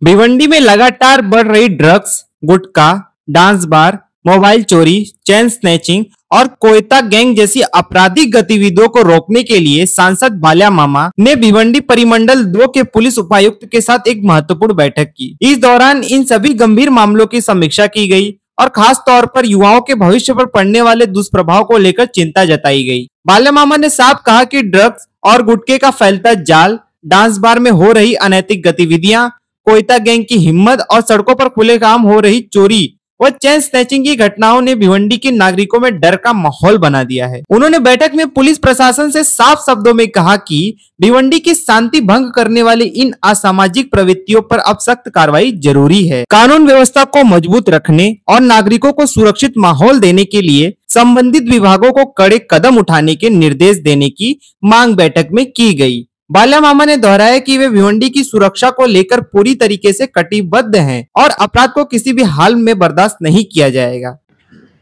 भिवंडी में लगातार बढ़ रही ड्रग्स, गुटखा, डांस बार, मोबाइल चोरी, चेन स्नैचिंग और कोयता गैंग जैसी आपराधिक गतिविधियों को रोकने के लिए सांसद बाल्या मामा ने भिवंडी परिमंडल 2 के पुलिस उपायुक्त के साथ एक महत्वपूर्ण बैठक की। इस दौरान इन सभी गंभीर मामलों की समीक्षा की गई और खास तौर पर युवाओं के भविष्य पर पड़ने वाले दुष्प्रभाव को लेकर चिंता जताई गई। बाल्या मामा ने साफ कहा कि ड्रग्स और गुटखे का फैलता जाल, डांस बार में हो रही अनैतिक गतिविधियां, कोयता गैंग की हिम्मत और सड़कों पर खुलेआम हो रही चोरी व चेन स्नैचिंग की घटनाओं ने भिवंडी के नागरिकों में डर का माहौल बना दिया है। उन्होंने बैठक में पुलिस प्रशासन से साफ शब्दों में कहा कि भिवंडी की शांति भंग करने वाली इन असामाजिक प्रवृत्तियों पर अब सख्त कार्रवाई जरूरी है। कानून व्यवस्था को मजबूत रखने और नागरिकों को सुरक्षित माहौल देने के लिए संबंधित विभागों को कड़े कदम उठाने के निर्देश देने की मांग बैठक में की गई। बाल्या मामा ने दोहराया कि वे भिवंडी की सुरक्षा को लेकर पूरी तरीके से कटिबद्ध हैं और अपराध को किसी भी हाल में बर्दाश्त नहीं किया जाएगा।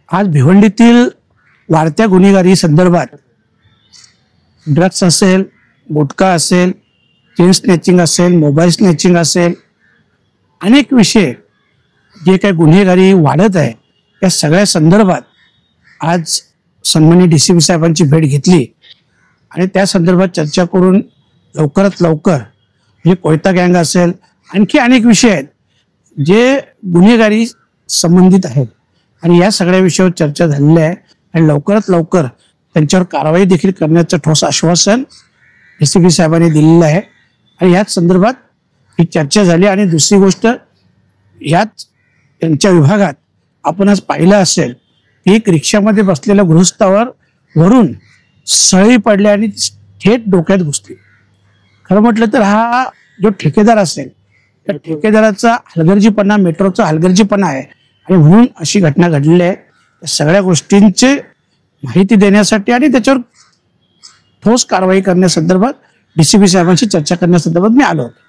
आज भिवंडीतील वाढत्या गुन्हेगारी संदर्भात ड्रग्स असेल, गुटखा असेल, चेन स्नॅचिंग असेल, मोबाईल स्नॅचिंग असेल, अनेक विषय जे काही गुन्हेगारी वाढत आहे या सगळ्या संदर्भात आज सन्माननीय डीसीपी साहेबांची भेट घेतली आणि त्या संदर्भात चर्चा करून लवकरात लवकर म्हणजे कोयता गँग असेल, आणखी अनेक विषय आहेत जे गुन्हेगारी संबंधित आहेत आणि या सगळ्या विषयावर चर्चा झालेली आहे आणि लवकरात लवकर त्यांच्यावर कारवाई देखील करण्याचं ठोस आश्वासन डीसीपी साहेबांनी दिलेलं आहे आणि याच संदर्भात ही चर्चा झाली। आणि दुसरी गोष्ट, याच त्यांच्या विभागात आपण आज पाहिलं असेल की एक रिक्षामध्ये बसलेल्या गृहस्थावर वरून सळी पडली आणि थेट डोक्यात घुसली। खरं म्हटलं तर हा जो ठेकेदार असेल त्या ठेकेदाराचा हलगर्जीपणा, मेट्रोचा हलगर्जीपणा आहे आणि म्हणून अशी घटना घडलेली आहे। या सगळ्या गोष्टींची माहिती देण्यासाठी आणि त्याच्यावर ठोस कारवाई करण्यासंदर्भात डीसीपी साहेबांशी चर्चा करण्यासंदर्भात मी आलो होतो।